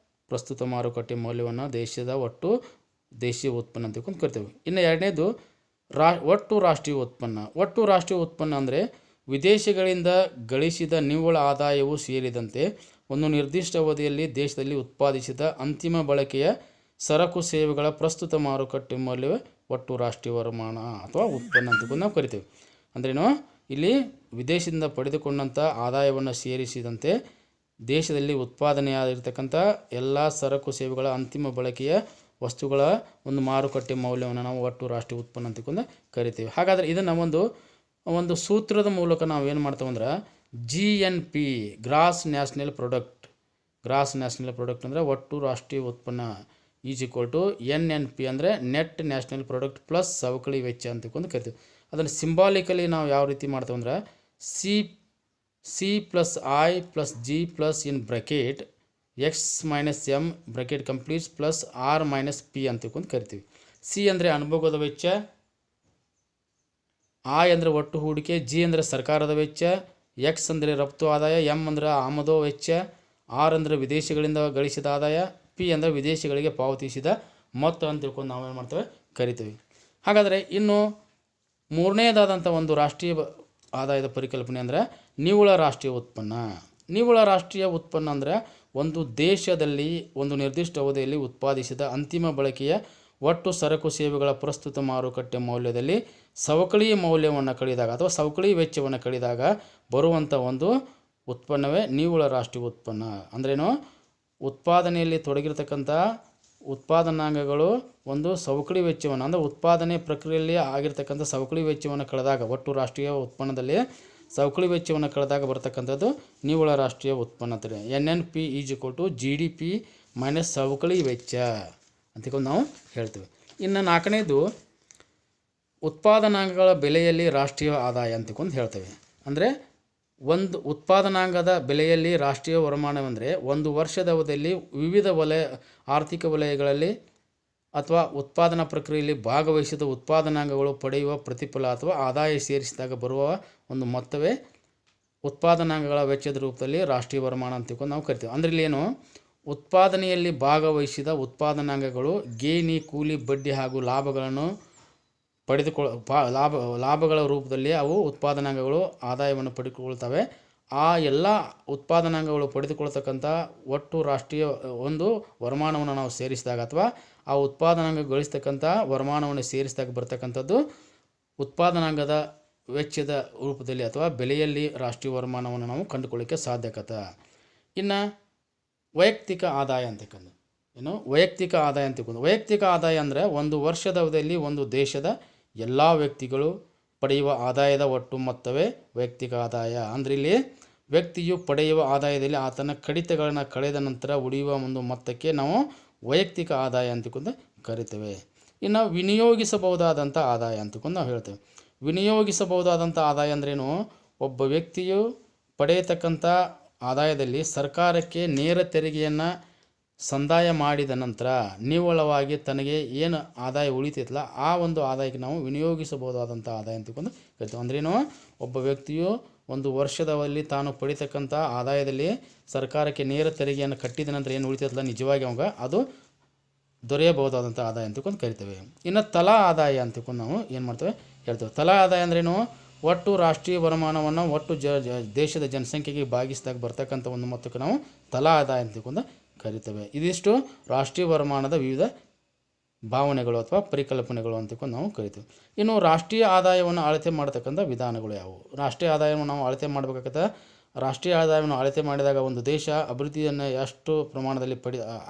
ಪ್ರಸ್ತುತ ಮಾರುಕಟ್ಟೆ ಮೌಲ್ಯವನ್ನು ದೇಶದ ಒಟ್ಟು ದೇಶೀಯ ಉತ್ಪನ್ನ ಅಂತ ಕರಿತೇವೆ. ಇನ್ನು ಎರಡನೇದು ಒಟ್ಟು ರಾಷ್ಟ್ರೀಯ ಉತ್ಪನ್ನ. ಒಟ್ಟು ರಾಷ್ಟ್ರೀಯ ಉತ್ಪನ್ನ ಅಂದರೆ ವಿದೇಶಗಳಿಂದ ಗಳಿಸಿದ ನಿವ್ವಳ ಆದಾಯವು ಸೇರಿದಂತೆ ಒಂದು ನಿರ್ದಿಷ್ಟ ಅವಧಿಯಲ್ಲಿ ದೇಶದಲ್ಲಿ ಉತ್ಪಾದಿಸಿದ ಅಂತಿಮ ಬಳಕೆಯ ಸರಕು ಸೇವೆಗಳ ಪ್ರಸ್ತುತ ಮಾರುಕಟ್ಟೆ ಮೌಲ್ಯವೇ ಒಟ್ಟು ರಾಷ್ಟ್ರೀಯ ವರಮಾನ ಅಥವಾ ಉತ್ಪನ್ನ ಅಂತ ನಾವು ಕರಿತೇವೆ. ಅಂದ್ರೇನು, ಇಲ್ಲಿ ವಿದೇಶದಿಂದ ಪಡೆದುಕೊಂಡಂಥ ಆದಾಯವನ್ನು ಸೇರಿಸಿದಂತೆ ದೇಶದಲ್ಲಿ ಉತ್ಪಾದನೆಯಾಗಿರ್ತಕ್ಕಂಥ ಎಲ್ಲ ಸರಕು ಸೇವೆಗಳ ಅಂತಿಮ ಬಳಕೆಯ ವಸ್ತುಗಳ ಒಂದು ಮಾರುಕಟ್ಟೆ ಮೌಲ್ಯವನ್ನು ನಾವು ಒಟ್ಟು ರಾಷ್ಟ್ರೀಯ ಉತ್ಪನ್ನ ಅಂತಕೊಂಡು ಕರಿತೀವಿ. ಹಾಗಾದರೆ ಇದನ್ನು ಒಂದು ಸೂತ್ರದ ಮೂಲಕ ನಾವು ಏನು ಮಾಡ್ತೇವೆ ಅಂದ್ರೆ GNP ಗ್ರಾಸ್ ನ್ಯಾಷನಲ್ ಪ್ರಾಡಕ್ಟ್ ಅಂದರೆ ಒಟ್ಟು ರಾಷ್ಟ್ರೀಯ ಉತ್ಪನ್ನ ಈಸ್ ಈಕ್ವಲ್ ಟು NNP ಅಂದರೆ ನೆಟ್ ನ್ಯಾಷನಲ್ ಪ್ರಾಡಕ್ಟ್ ಪ್ಲಸ್ ಸವಕಳಿ ವೆಚ್ಚ ಅಂತಕೊಂಡು ಕರಿತೀವಿ. ಅದನ್ನು ಸಿಂಬಾಲಿಕಲಿ ನಾವು ಯಾವ ರೀತಿ ಮಾಡ್ತೇವೆ ಅಂದ್ರೆ C+I+G ಪ್ಲಸ್ ಇನ್ bracket X - M bracket completes plus R - P ಅಂತಕೊಂಡು ಕರಿತೀವಿ. C ಅಂದರೆ ಅನುಭೋಗದ ವೆಚ್ಚ, I ಅಂದರೆ ಒಟ್ಟು ಹೂಡಿಕೆ, G ಅಂದರೆ ಸರ್ಕಾರದ ವೆಚ್ಚ, X ಅಂದರೆ ರಫ್ತು ಆದಾಯ, M ಅಂದರೆ ಆಮದು ವೆಚ್ಚ, R ಅಂದರೆ ವಿದೇಶಗಳಿಂದ ಗಳಿಸಿದ ಆದಾಯ, P ಅಂದರೆ ವಿದೇಶಗಳಿಗೆ ಪಾವತಿಸಿದ ಮೊತ್ತ ಅಂತ ತಿಳ್ಕೊಂಡು ನಾವೇನು ಮಾಡ್ತೇವೆ ಕರಿತೀವಿ. ಹಾಗಾದರೆ ಇನ್ನು ಮೂರನೇದಾದಂಥ ಒಂದು ರಾಷ್ಟ್ರೀಯ ಆದಾಯದ ಪರಿಕಲ್ಪನೆ ಅಂದರೆ ನಿವ್ವಳ ರಾಷ್ಟ್ರೀಯ ಉತ್ಪನ್ನ. ನಿವ್ವಳ ರಾಷ್ಟ್ರೀಯ ಉತ್ಪನ್ನ ಅಂದರೆ ಒಂದು ದೇಶದಲ್ಲಿ ಒಂದು ನಿರ್ದಿಷ್ಟ ಅವಧಿಯಲ್ಲಿ ಉತ್ಪಾದಿಸಿದ ಅಂತಿಮ ಬಳಕೆಯ ಒಟ್ಟು ಸರಕು ಸೇವೆಗಳ ಪ್ರಸ್ತುತ ಮಾರುಕಟ್ಟೆ ಮೌಲ್ಯದಲ್ಲಿ ಸವಕಳಿ ಮೌಲ್ಯವನ್ನು ಕಳೆದಾಗ ಅಥವಾ ಸವಕಳಿ ವೆಚ್ಚವನ್ನು ಕಳೆದಾಗ ಬರುವಂಥ ಒಂದು ಉತ್ಪನ್ನವೇ ನಿವ್ವಳ ರಾಷ್ಟ್ರೀಯ ಉತ್ಪನ್ನ. ಅಂದ್ರೇನು, ಉತ್ಪಾದನೆಯಲ್ಲಿ ತೊಡಗಿರ್ತಕ್ಕಂಥ ಉತ್ಪಾದನಾಂಗಗಳು ಒಂದು ಸವಕಳಿ ವೆಚ್ಚವನ್ನು ಅಂದರೆ ಉತ್ಪಾದನೆ ಪ್ರಕ್ರಿಯೆಯಲ್ಲಿ ಆಗಿರ್ತಕ್ಕಂಥ ಸವಕಳಿ ವೆಚ್ಚವನ್ನು ಕಳೆದಾಗ, ಒಟ್ಟು ರಾಷ್ಟ್ರೀಯ ಉತ್ಪನ್ನದಲ್ಲಿ ಸವಕಳಿ ವೆಚ್ಚವನ್ನು ಕಳೆದಾಗ ಬರ್ತಕ್ಕಂಥದ್ದು ನಿವ್ವಳ ರಾಷ್ಟ್ರೀಯ ಉತ್ಪನ್ನ ಅಂತಾರೆ. NNP is equal to GDP minus ಸವಕಳಿ ವೆಚ್ಚ ಅಂತಕೊಂಡು ನಾವು ಹೇಳ್ತೀವಿ. ಇನ್ನು ನಾಲ್ಕನೇದು ಉತ್ಪಾದನಾಂಗಗಳ ಬೆಲೆಯಲ್ಲಿ ರಾಷ್ಟ್ರೀಯ ಆದಾಯ ಅಂತಕೊಂಡು ಹೇಳ್ತೇವೆ. ಅಂದರೆ ಒಂದು ಉತ್ಪಾದನಾಂಗದ ಬೆಲೆಯಲ್ಲಿ ರಾಷ್ಟ್ರೀಯ ವರಮಾನವೆಂದರೆ ಒಂದು ವರ್ಷದ ಅವಧಿಯಲ್ಲಿ ವಿವಿಧ ಆರ್ಥಿಕ ವಲಯಗಳಲ್ಲಿ ಅಥವಾ ಉತ್ಪಾದನಾ ಪ್ರಕ್ರಿಯೆಯಲ್ಲಿ ಭಾಗವಹಿಸಿದ ಉತ್ಪಾದನಾಂಗಗಳು ಪಡೆಯುವ ಪ್ರತಿಫಲ ಅಥವಾ ಆದಾಯ ಸೇರಿಸಿದಾಗ ಬರುವ ಒಂದು ಮೊತ್ತವೇ ಉತ್ಪಾದನಾಂಗಗಳ ವೆಚ್ಚದ ರೂಪದಲ್ಲಿ ರಾಷ್ಟ್ರೀಯ ವರಮಾನ ಅಂತಕೊಂಡು ನಾವು ಕರಿತೀವಿ. ಅಂದರೆ ಇಲ್ಲಿ ಏನು, ಉತ್ಪಾದನೆಯಲ್ಲಿ ಭಾಗವಹಿಸಿದ ಉತ್ಪಾದನಾಂಗಗಳು ಗೇಣಿ, ಕೂಲಿ, ಬಡ್ಡಿ ಹಾಗೂ ಲಾಭಗಳನ್ನು ಲಾಭಗಳ ರೂಪದಲ್ಲಿ ಅವು ಉತ್ಪಾದನಾಂಗಗಳು ಆದಾಯವನ್ನು ಪಡೆದುಕೊಳ್ತವೆ. ಆ ಎಲ್ಲ ಉತ್ಪಾದನಾಂಗಗಳು ಪಡೆದುಕೊಳ್ತಕ್ಕಂಥ ಒಟ್ಟು ರಾಷ್ಟ್ರೀಯ ಒಂದು ವರಮಾನವನ್ನು ನಾವು ಸೇರಿಸಿದಾಗ ಅಥವಾ ಆ ಉತ್ಪಾದನಾಂಗ ಗಳಿಸ್ತಕ್ಕಂಥ ವರಮಾನವನ್ನು ಸೇರಿಸಿದಾಗ ಬರ್ತಕ್ಕಂಥದ್ದು ಉತ್ಪಾದನಾಂಗದ ವೆಚ್ಚದ ರೂಪದಲ್ಲಿ ಅಥವಾ ಬೆಲೆಯಲ್ಲಿ ರಾಷ್ಟ್ರೀಯ ವರಮಾನವನ್ನು ನಾವು ಕಂಡುಕೊಳ್ಳಿಕ್ಕೆ ಸಾಧ್ಯಕತೆ. ಇನ್ನು ವೈಯಕ್ತಿಕ ಆದಾಯ ಅಂತಕ್ಕಂಥ ವೈಯಕ್ತಿಕ ಆದಾಯ ಅಂದರೆ ಒಂದು ವರ್ಷದ ಅವಧಿಯಲ್ಲಿ ಒಂದು ದೇಶದ ಎಲ್ಲ ವ್ಯಕ್ತಿಗಳು ಪಡೆಯುವ ಆದಾಯದ ಒಟ್ಟು ಮೊತ್ತವೇ ವೈಯಕ್ತಿಕ ಆದಾಯ. ಅಂದರೆ ಇಲ್ಲಿ ವ್ಯಕ್ತಿಯು ಪಡೆಯುವ ಆದಾಯದಲ್ಲಿ ಆತನ ಕಡಿತಗಳನ್ನು ಕಳೆದ ನಂತರ ಉಳಿಯುವ ಒಂದು ಮೊತ್ತಕ್ಕೆ ನಾವು ವೈಯಕ್ತಿಕ ಆದಾಯ ಅಂತಕೊಂಡು ಕರಿತೇವೆ. ಇನ್ನು ವಿನಿಯೋಗಿಸಬಹುದಾದಂಥ ಆದಾಯ ಅಂತಕೊಂಡು ನಾವು ಹೇಳ್ತೇವೆ. ವಿನಿಯೋಗಿಸಬಹುದಾದಂಥ ಆದಾಯ ಅಂದ್ರೇನು, ಒಬ್ಬ ವ್ಯಕ್ತಿಯು ಪಡೆಯತಕ್ಕಂಥ ಆದಾಯದಲ್ಲಿ ಸರ್ಕಾರಕ್ಕೆ ನೇರ ತೆರಿಗೆಯನ್ನು ಸಂದಾಯ ಮಾಡಿದ ನಂತರ ನಿವ್ವಳವಾಗಿ ತನಗೆ ಏನು ಆದಾಯ ಉಳಿತೈತಲ್ಲ ಆ ಒಂದು ಆದಾಯಕ್ಕೆ ನಾವು ವಿನಿಯೋಗಿಸಬಹುದಾದಂಥ ಆದಾಯ ಅಂತಕೊಂಡು ಕರಿತೀವಿ. ಅಂದ್ರೇನು, ಒಬ್ಬ ವ್ಯಕ್ತಿಯು ಒಂದು ವರ್ಷದಲ್ಲಿ ತಾನು ಪಡಿತಕ್ಕಂಥ ಆದಾಯದಲ್ಲಿ ಸರ್ಕಾರಕ್ಕೆ ನೇರ ತೆರಿಗೆಯನ್ನು ಕಟ್ಟಿದ ನಂತರ ಏನು ಉಳಿತೈತಲ್ಲ ನಿಜವಾಗಿ ಅವಾಗ ಅದು ದೊರೆಯಬಹುದಾದಂಥ ಆದಾಯ ಅಂತಕೊಂಡು ಕರಿತೇವೆ. ಇನ್ನು ತಲಾ ಆದಾಯ ಅಂತಕೊಂಡು ನಾವು ಏನು ಮಾಡ್ತೇವೆ ಹೇಳ್ತೇವೆ. ತಲಾ ಆದಾಯ ಅಂದ್ರೇನು, ಒಟ್ಟು ರಾಷ್ಟ್ರೀಯ ವರಮಾನವನ್ನು ಒಟ್ಟು ದೇಶದ ಜನಸಂಖ್ಯೆಗೆ ಭಾಗಿಸಿದಾಗ ಬರ್ತಕ್ಕಂಥ ಒಂದು ಮೊತ್ತಕ್ಕೆ ನಾವು ತಲಾ ಆದಾಯ ಅಂತಕೊಂಡು ಕರಿತೇವೆ. ಇದಿಷ್ಟು ರಾಷ್ಟ್ರೀಯ ವರಮಾನದ ವಿವಿಧ ಭಾವನೆಗಳು ಅಥವಾ ಪರಿಕಲ್ಪನೆಗಳು ಅಂತಕೊಂಡು ನಾವು ಕರಿತೇವೆ. ಇನ್ನು ರಾಷ್ಟ್ರೀಯ ಆದಾಯವನ್ನು ಅಳತೆ ಮಾಡತಕ್ಕಂಥ ವಿಧಾನಗಳು ಯಾವುವು? ರಾಷ್ಟ್ರೀಯ ಆದಾಯವನ್ನು ನಾವು ಅಳತೆ ಮಾಡಬೇಕಾಗತ್ತೆ. ರಾಷ್ಟ್ರೀಯ ಆದಾಯವನ್ನು ಅಳತೆ ಮಾಡಿದಾಗ ಒಂದು ದೇಶ ಅಭಿವೃದ್ಧಿಯನ್ನು ಎಷ್ಟು ಪ್ರಮಾಣದಲ್ಲಿ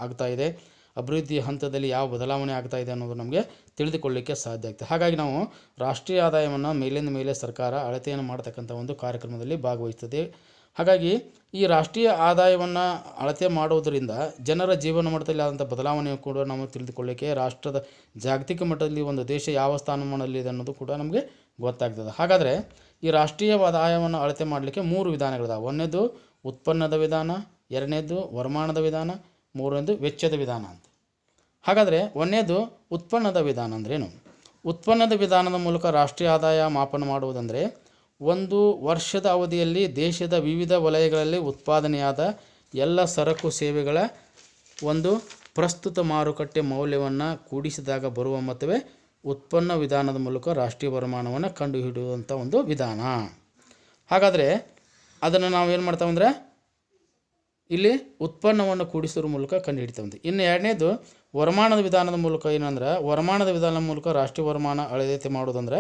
ಆಗ್ತಾ ಇದೆ, ಅಭಿವೃದ್ಧಿ ಹಂತದಲ್ಲಿ ಯಾವ ಬದಲಾವಣೆ ಆಗ್ತಾ ಇದೆ ಅನ್ನೋದು ನಮಗೆ ತಿಳಿದುಕೊಳ್ಳಲಿಕ್ಕೆ ಸಾಧ್ಯ ಆಗ್ತದೆ. ಹಾಗಾಗಿ ನಾವು ರಾಷ್ಟ್ರೀಯ ಆದಾಯವನ್ನು ಮೇಲಿಂದ ಮೇಲೆ ಸರ್ಕಾರ ಅಳತೆಯನ್ನು ಮಾಡತಕ್ಕಂಥ ಒಂದು ಕಾರ್ಯಕ್ರಮದಲ್ಲಿ ಭಾಗವಹಿಸ್ತದೆ. ಹಾಗಾಗಿ ಈ ರಾಷ್ಟ್ರೀಯ ಆದಾಯವನ್ನು ಅಳತೆ ಮಾಡುವುದರಿಂದ ಜನರ ಜೀವನ ಮಟ್ಟದಲ್ಲಿ ಆದಂಥ ಬದಲಾವಣೆ ಕೂಡ ನಾವು ತಿಳಿದುಕೊಳ್ಳಲಿಕ್ಕೆ, ರಾಷ್ಟ್ರದ ಜಾಗತಿಕ ಮಟ್ಟದಲ್ಲಿ ಒಂದು ದೇಶ ಯಾವ ಸ್ಥಾನಮಾನದಲ್ಲಿದೆ ಅನ್ನೋದು ಕೂಡ ನಮಗೆ ಗೊತ್ತಾಗ್ತದೆ. ಹಾಗಾದರೆ ಈ ರಾಷ್ಟ್ರೀಯ ಆದಾಯವನ್ನು ಅಳತೆ ಮಾಡಲಿಕ್ಕೆ 3 ವಿಧಾನಗಳಿದಾವೆ. ಒಂದನೇದು ಉತ್ಪನ್ನದ ವಿಧಾನ, ಎರಡನೇದು ವರಮಾನದ ವಿಧಾನ, ಮೂರನೇದು ವೆಚ್ಚದ ವಿಧಾನ ಅಂತ. ಹಾಗಾದರೆ ಒಂದನೇದು ಉತ್ಪನ್ನದ ವಿಧಾನ ಅಂದ್ರೇನು? ಉತ್ಪನ್ನದ ವಿಧಾನದ ಮೂಲಕ ರಾಷ್ಟ್ರೀಯ ಆದಾಯ ಮಾಪನ ಮಾಡುವುದಂದರೆ ಒಂದು ವರ್ಷದ ಅವಧಿಯಲ್ಲಿ ದೇಶದ ವಿವಿಧ ವಲಯಗಳಲ್ಲಿ ಉತ್ಪಾದನೆಯಾದ ಎಲ್ಲ ಸರಕು ಸೇವೆಗಳ ಒಂದು ಪ್ರಸ್ತುತ ಮಾರುಕಟ್ಟೆ ಮೌಲ್ಯವನ್ನು ಕೂಡಿಸಿದಾಗ ಬರುವ ಮೊತ್ತವೇ ಉತ್ಪನ್ನ ವಿಧಾನದ ಮೂಲಕ ರಾಷ್ಟ್ರೀಯ ವರಮಾನವನ್ನು ಕಂಡುಹಿಡಿಯುವಂಥ ಒಂದು ವಿಧಾನ. ಹಾಗಾದರೆ ಅದನ್ನು ನಾವು ಏನು ಮಾಡ್ತಾವೆ ಅಂದರೆ ಇಲ್ಲಿ ಉತ್ಪನ್ನವನ್ನು ಕೂಡಿಸೋದ್ರ ಮೂಲಕ ಕಂಡುಹಿಡಿತಾವಂತೆ. ಇನ್ನು ಎರಡನೇದು ವರಮಾನದ ವಿಧಾನದ ಮೂಲಕ ಏನಂದ್ರೆ, ವರಮಾನದ ವಿಧಾನದ ಮೂಲಕ ರಾಷ್ಟ್ರೀಯ ವರಮಾನ ಅಳತೆ ಮಾಡೋದಂದ್ರೆ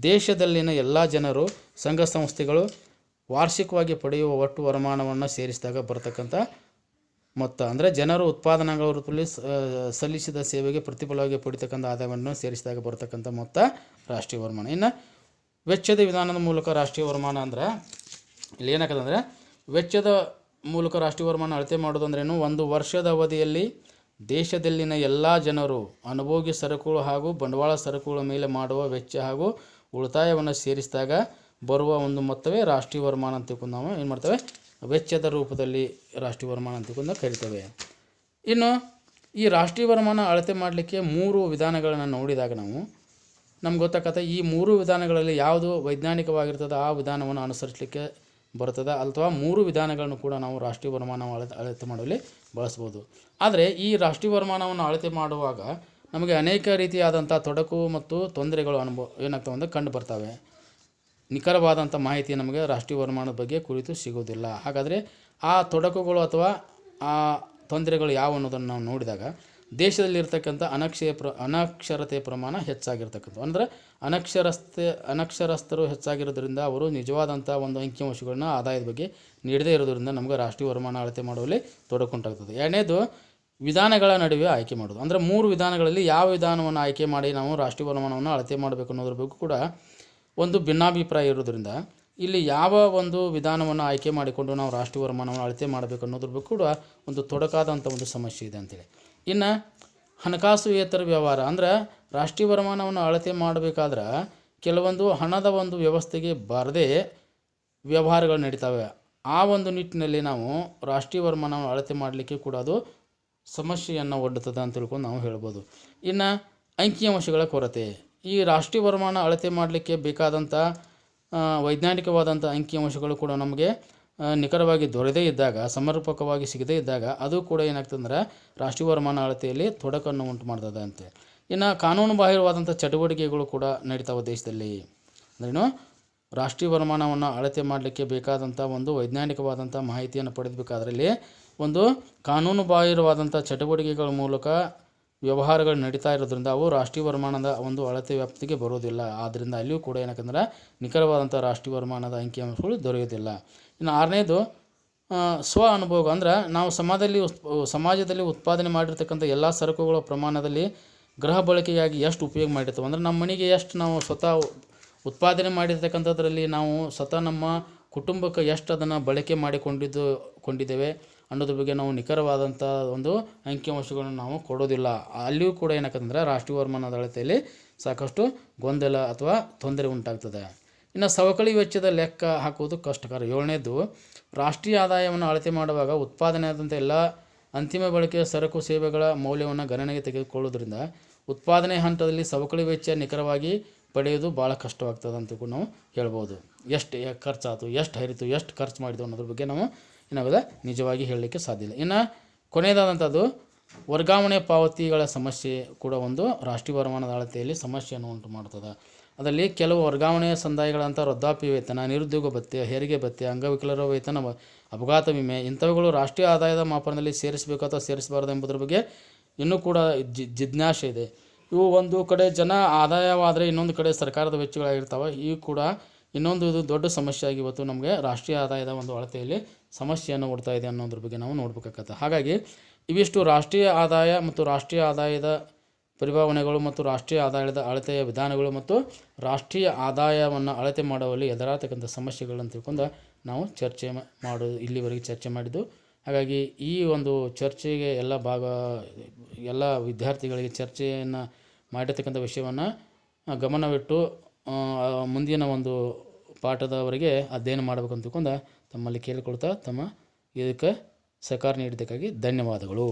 ದೇಶದಲ್ಲಿನ ಎಲ್ಲ ಜನರು, ಸಂಘ ಸಂಸ್ಥೆಗಳು ವಾರ್ಷಿಕವಾಗಿ ಪಡೆಯುವ ಒಟ್ಟು ವರಮಾನವನ್ನು ಸೇರಿಸಿದಾಗ ಬರತಕ್ಕಂಥ ಮೊತ್ತ ಅಂದರೆ ಜನರು ಉತ್ಪಾದನಾಗಳ ರೂಪದಲ್ಲಿ ಸಲ್ಲಿಸಿದ ಸೇವೆಗೆ ಪ್ರತಿಫಲವಾಗಿ ಪಡಿತಕ್ಕಂಥ ಆದಾಯವನ್ನು ಸೇರಿಸಿದಾಗ ಬರತಕ್ಕಂಥ ಮೊತ್ತ ರಾಷ್ಟ್ರೀಯ ವರಮಾನ. ಇನ್ನು ವೆಚ್ಚದ ವಿಧಾನದ ಮೂಲಕ ರಾಷ್ಟ್ರೀಯ ವರಮಾನ ಅಂದ್ರೆ ಇಲ್ಲಿ ಏನಾಗ್ತದೆ ಅಂದರೆ ವೆಚ್ಚದ ಮೂಲಕ ರಾಷ್ಟ್ರೀಯ ವರಮಾನ ಅಳತೆ ಮಾಡೋದು ಅಂದ್ರೇನು, ಒಂದು ವರ್ಷದ ಅವಧಿಯಲ್ಲಿ ದೇಶದಲ್ಲಿನ ಎಲ್ಲ ಜನರು ಅನುಭೋಗಿ ಸರಕುಗಳು ಹಾಗೂ ಬಂಡವಾಳ ಸರಕುಗಳ ಮೇಲೆ ಮಾಡುವ ವೆಚ್ಚ ಹಾಗೂ ಉಳಿತಾಯವನ್ನು ಸೇರಿಸಿದಾಗ ಬರುವ ಒಂದು ಮೊತ್ತವೇ ರಾಷ್ಟ್ರೀಯ ವರಮಾನ ಅಂತ ತಿಳ್ಕೊಂಡು ನಾವು ಏನು ಮಾಡ್ತೇವೆ, ವೆಚ್ಚದ ರೂಪದಲ್ಲಿ ರಾಷ್ಟ್ರೀಯ ವರಮಾನ ಅಂತ ತಿಳ್ಕೊಂಡು ಕರಿತೇವೆ. ಇನ್ನು ಈ ರಾಷ್ಟ್ರೀಯ ವರಮಾನ ಅಳತೆ ಮಾಡಲಿಕ್ಕೆ 3 ವಿಧಾನಗಳನ್ನು ನೋಡಿದಾಗ ನಮ್ಗೆ ಗೊತ್ತಾಗತ್ತೆ ಈ 3 ವಿಧಾನಗಳಲ್ಲಿ ಯಾವುದು ವೈಜ್ಞಾನಿಕವಾಗಿರ್ತದೆ ಆ ವಿಧಾನವನ್ನು ಅನುಸರಿಸಲಿಕ್ಕೆ ಬರ್ತದೆ, ಅಥವಾ 3 ವಿಧಾನಗಳನ್ನು ಕೂಡ ನಾವು ರಾಷ್ಟ್ರೀಯ ವರಮಾನವನ್ನು ಅಳತೆ ಮಾಡುವಲ್ಲಿ ಬಳಸ್ಬೋದು. ಆದರೆ ಈ ರಾಷ್ಟ್ರೀಯ ವರಮಾನವನ್ನು ಅಳತೆ ಮಾಡುವಾಗ ನಮಗೆ ಅನೇಕ ರೀತಿಯಾದಂಥ ತೊಡಕು ಮತ್ತು ತೊಂದರೆಗಳು ಏನಾಗ್ತವೆ ಅಂದರೆ ಕಂಡು ಬರ್ತವೆ. ನಿಖರವಾದಂಥ ಮಾಹಿತಿ ನಮಗೆ ರಾಷ್ಟ್ರೀಯ ವರಮಾನದ ಬಗ್ಗೆ ಕುರಿತು ಸಿಗೋದಿಲ್ಲ. ಹಾಗಾದರೆ ಆ ತೊಡಕುಗಳು ಅಥವಾ ಆ ತೊಂದರೆಗಳು ಯಾವ ಅನ್ನೋದನ್ನು ನಾವು ನೋಡಿದಾಗ ದೇಶದಲ್ಲಿರ್ತಕ್ಕಂಥ ಅನಕ್ಷರತೆ ಪ್ರಮಾಣ ಹೆಚ್ಚಾಗಿರ್ತಕ್ಕಂಥ, ಅಂದರೆ ಅನಕ್ಷರಸ್ಥರು ಹೆಚ್ಚಾಗಿರೋದ್ರಿಂದ ಅವರು ನಿಜವಾದಂಥ ಒಂದು ಅಂಕಿಅಂಶಗಳನ್ನ ಆದಾಯದ ಬಗ್ಗೆ ನೀಡದೇ ಇರೋದ್ರಿಂದ ನಮಗೆ ರಾಷ್ಟ್ರೀಯ ವರಮಾನ ಅಳತೆ ಮಾಡುವಲ್ಲಿ ತೊಡಕುಂಟಾಗ್ತದೆ. ಎರಡನೇದು ವಿಧಾನಗಳ ನಡುವೆ ಆಯ್ಕೆ ಮಾಡೋದು, ಅಂದರೆ 3 ವಿಧಾನಗಳಲ್ಲಿ ಯಾವ ವಿಧಾನವನ್ನು ಆಯ್ಕೆ ಮಾಡಿ ನಾವು ರಾಷ್ಟ್ರೀಯ ವರಮಾನವನ್ನು ಅಳತೆ ಮಾಡಬೇಕು ಅನ್ನೋದ್ರ ಬಗ್ಗೆ ಕೂಡ ಒಂದು ಭಿನ್ನಾಭಿಪ್ರಾಯ ಇರೋದ್ರಿಂದ ಇಲ್ಲಿ ಯಾವ ಒಂದು ವಿಧಾನವನ್ನು ಆಯ್ಕೆ ಮಾಡಿಕೊಂಡು ನಾವು ರಾಷ್ಟ್ರೀಯ ವರಮಾನವನ್ನು ಅಳತೆ ಮಾಡಬೇಕು ಅನ್ನೋದ್ರ ಬಗ್ಗೆ ಕೂಡ ಒಂದು ತೊಡಕಾದಂಥ ಒಂದು ಸಮಸ್ಯೆ ಇದೆ ಅಂತೇಳಿ. ಇನ್ನು ಹಣಕಾಸುಯೇತರ ವ್ಯವಹಾರ, ಅಂದರೆ ರಾಷ್ಟ್ರೀಯ ವರಮಾನವನ್ನು ಅಳತೆ ಮಾಡಬೇಕಾದ್ರೆ ಕೆಲವೊಂದು ಹಣದ ಒಂದು ವ್ಯವಸ್ಥೆಗೆ ಬಾರದೆ ವ್ಯವಹಾರಗಳು ನಡೀತವೆ. ಆ ಒಂದು ನಿಟ್ಟಿನಲ್ಲಿ ನಾವು ರಾಷ್ಟ್ರೀಯ ವರಮಾನವನ್ನು ಅಳತೆ ಮಾಡಲಿಕ್ಕೆ ಕೂಡ ಅದು ಸಮಸ್ಯೆಯನ್ನು ಒಡ್ಡುತ್ತದೆ ಅಂತ ತಿಳ್ಕೊಂಡು ನಾವು ಹೇಳ್ಬೋದು. ಇನ್ನು ಅಂಕಿಅಂಶಗಳ ಕೊರತೆ, ಈ ರಾಷ್ಟ್ರೀಯ ವರಮಾನ ಅಳತೆ ಮಾಡಲಿಕ್ಕೆ ಬೇಕಾದಂಥ ವೈಜ್ಞಾನಿಕವಾದಂಥ ಅಂಕಿಅಂಶಗಳು ಕೂಡ ನಮಗೆ ನಿಖರವಾಗಿ ದೊರೆಯದೇ ಇದ್ದಾಗ, ಸಮರ್ಪಕವಾಗಿ ಸಿಗದೇ ಇದ್ದಾಗ ಅದು ಕೂಡ ಏನಾಗ್ತದಂದ್ರೆ ರಾಷ್ಟ್ರೀಯ ವರಮಾನ ಅಳತೆಯಲ್ಲಿ ತೊಡಕನ್ನು ಉಂಟು ಮಾಡ್ತದೆ ಅಂತೆ. ಇನ್ನು ಕಾನೂನು ಬಾಹಿರವಾದಂಥ ಚಟುವಟಿಕೆಗಳು ಕೂಡ ನಡೀತಾವೆ ದೇಶದಲ್ಲಿ. ಅಂದ್ರೇನು, ರಾಷ್ಟ್ರೀಯ ವರಮಾನವನ್ನು ಅಳತೆ ಮಾಡಲಿಕ್ಕೆ ಬೇಕಾದಂಥ ಒಂದು ವೈಜ್ಞಾನಿಕವಾದಂಥ ಮಾಹಿತಿಯನ್ನು ಪಡೆಯಬೇಕಾದ್ರಲ್ಲಿ ಒಂದು ಕಾನೂನು ಬಾಹಿರವಾದಂಥ ಚಟುವಟಿಕೆಗಳ ಮೂಲಕ ವ್ಯವಹಾರಗಳು ನಡೀತಾ ಇರೋದ್ರಿಂದ ಅವು ರಾಷ್ಟ್ರೀಯ ವರಮಾನದ ಒಂದು ಅಳತೆ ವ್ಯಾಪ್ತಿಗೆ ಬರೋದಿಲ್ಲ. ಆದ್ದರಿಂದ ಅಲ್ಲಿಯೂ ಕೂಡ ಏನಕ್ಕಂದ್ರೆ ನಿಖರವಾದಂಥ ರಾಷ್ಟ್ರೀಯ ವರಮಾನದ ಅಂಕಿಅಂಶಗಳು ದೊರೆಯೋದಿಲ್ಲ. ಇನ್ನು 6ನೇದು ಸ್ವ ಅನುಭೋಗ, ಅಂದ್ರೆ ನಾವು ಸಮಾಜದಲ್ಲಿ ಉತ್ಪಾದನೆ ಮಾಡಿರ್ತಕ್ಕಂಥ ಎಲ್ಲ ಸರಕುಗಳ ಪ್ರಮಾಣದಲ್ಲಿ ಗೃಹ ಬಳಕೆಯಾಗಿ ಎಷ್ಟು ಉಪಯೋಗ ಮಾಡಿರ್ತವೆ, ಅಂದರೆ ನಮ್ಮ ಮನೆಗೆ ಎಷ್ಟು ನಾವು ಸ್ವತಃ ಉತ್ಪಾದನೆ ಮಾಡಿರ್ತಕ್ಕಂಥದ್ರಲ್ಲಿ ನಾವು ಸ್ವತಃ ನಮ್ಮ ಕುಟುಂಬಕ್ಕೆ ಎಷ್ಟು ಅದನ್ನು ಬಳಕೆ ಕೊಂಡಿದ್ದೇವೆ ಅನ್ನೋದ್ರ ಬಗ್ಗೆ ನಾವು ನಿಖರವಾದಂಥ ಒಂದು ಅಂಕಿಅಂಶಗಳನ್ನು ನಾವು ಕೊಡೋದಿಲ್ಲ. ಅಲ್ಲಿಯೂ ಕೂಡ ಏನಕ್ಕಂದ್ರೆ ರಾಷ್ಟ್ರೀಯ ವರಮಾನದ ಅಳತೆಯಲ್ಲಿ ಸಾಕಷ್ಟು ಗೊಂದಲ ಅಥವಾ ತೊಂದರೆ ಉಂಟಾಗ್ತದೆ. ಇನ್ನು ಸವಕಳಿ ವೆಚ್ಚದ ಲೆಕ್ಕ ಹಾಕುವುದು ಕಷ್ಟಕರ. 7ನೇದು ರಾಷ್ಟ್ರೀಯ ಆದಾಯವನ್ನು ಅಳತೆ ಮಾಡುವಾಗ ಉತ್ಪಾದನೆ ಆದಂಥ ಎಲ್ಲ ಅಂತಿಮ ಬಳಕೆಯ ಸರಕು ಸೇವೆಗಳ ಮೌಲ್ಯವನ್ನು ಗಣನೆಗೆ ತೆಗೆದುಕೊಳ್ಳೋದ್ರಿಂದ ಉತ್ಪಾದನೆ ಹಂತದಲ್ಲಿ ಸವಕಳಿ ವೆಚ್ಚ ನಿಖರವಾಗಿ ಪಡೆಯೋದು ಭಾಳ ಕಷ್ಟವಾಗ್ತದೆ ಅಂತ ನಾವು ಹೇಳ್ಬೋದು. ಎಷ್ಟು ಖರ್ಚಾಯಿತು, ಎಷ್ಟು ಹರಿತು, ಎಷ್ಟು ಖರ್ಚು ಮಾಡಿದ್ದು ಅನ್ನೋದ್ರ ಬಗ್ಗೆ ನಾವು ಏನಾಗೋದ ನಿಜವಾಗಿ ಹೇಳಲಿಕ್ಕೆ ಸಾಧ್ಯ ಇಲ್ಲ. ಇನ್ನು ಕೊನೆಯದಾದಂಥದ್ದು ವರ್ಗಾವಣೆ ಪಾವತಿಗಳ ಸಮಸ್ಯೆ ಕೂಡ ಒಂದು ರಾಷ್ಟ್ರೀಯ ವರಮಾನದ ಅಳತೆಯಲ್ಲಿ ಸಮಸ್ಯೆಯನ್ನು ಉಂಟು ಮಾಡ್ತದೆ. ಅದರಲ್ಲಿ ಕೆಲವು ವರ್ಗಾವಣೆ ಸಂದಾಯಗಳಂಥ ವೃದ್ಧಾಪ್ಯ ವೇತನ, ನಿರುದ್ಯೋಗ ಭತ್ಯೆ, ಹೆರಿಗೆ ಭತ್ಯೆ, ಅಂಗವಿಕಲರ ವೇತನ, ಅಪಘಾತ ವಿಮೆ ಇಂಥವುಗಳು ರಾಷ್ಟ್ರೀಯ ಆದಾಯದ ಮಾಪನದಲ್ಲಿ ಸೇರಿಸಬೇಕು ಅಥವಾ ಸೇರಿಸಬಾರದು ಎಂಬುದರ ಬಗ್ಗೆ ಇನ್ನೂ ಕೂಡ ಜಿಜ್ಞಾಸೆ ಇದೆ. ಇವು ಒಂದು ಕಡೆ ಜನ ಆದಾಯವಾದರೆ ಇನ್ನೊಂದು ಕಡೆ ಸರ್ಕಾರದ ವೆಚ್ಚಗಳಾಗಿರ್ತವೆ. ಇವು ಕೂಡ ಇನ್ನೊಂದು ಇದು ದೊಡ್ಡ ಸಮಸ್ಯೆ ಆಗಿ ಇವತ್ತು ನಮಗೆ ರಾಷ್ಟ್ರೀಯ ಆದಾಯದ ಒಂದು ಅಳತೆಯಲ್ಲಿ ಸಮಸ್ಯೆಯನ್ನು ಕೊಡ್ತಾ ಇದೆ ಅನ್ನೋದ್ರ ಬಗ್ಗೆ ನಾವು ನೋಡಬೇಕಾಗತ್ತೆ. ಹಾಗಾಗಿ ಇವಿಷ್ಟು ರಾಷ್ಟ್ರೀಯ ಆದಾಯ ಮತ್ತು ರಾಷ್ಟ್ರೀಯ ಆದಾಯದ ಪರಿಭಾವನೆಗಳು ಮತ್ತು ರಾಷ್ಟ್ರೀಯ ಆದಾಯದ ಅಳತೆಯ ವಿಧಾನಗಳು ಮತ್ತು ರಾಷ್ಟ್ರೀಯ ಆದಾಯವನ್ನು ಅಳತೆ ಮಾಡುವಲ್ಲಿ ಎದುರಾಗತಕ್ಕಂಥ ಸಮಸ್ಯೆಗಳನ್ನು ತಿಳ್ಕೊಂಡು ನಾವು ಇಲ್ಲಿವರೆಗೆ ಚರ್ಚೆ ಮಾಡಿದ್ದು. ಹಾಗಾಗಿ ಈ ಒಂದು ಚರ್ಚೆಗೆ ಎಲ್ಲ ವಿದ್ಯಾರ್ಥಿಗಳಿಗೆ ಚರ್ಚೆಯನ್ನು ಮಾಡಿರ್ತಕ್ಕಂಥ ವಿಷಯವನ್ನು ಗಮನವಿಟ್ಟು ಮುಂದಿನ ಒಂದು ಪಾಠದವರೆಗೆ ಅಧ್ಯಯನ ಮಾಡಬೇಕು ಅಂತ ತಿಳ್ಕೊಂಡು ತಮ್ಮಲ್ಲಿ ಕೇಳಿಕೊಳ್ತಾ ಇದಕ್ಕೆ ಸಹಕಾರ ನೀಡಿದ್ದಕ್ಕಾಗಿ ಧನ್ಯವಾದಗಳು.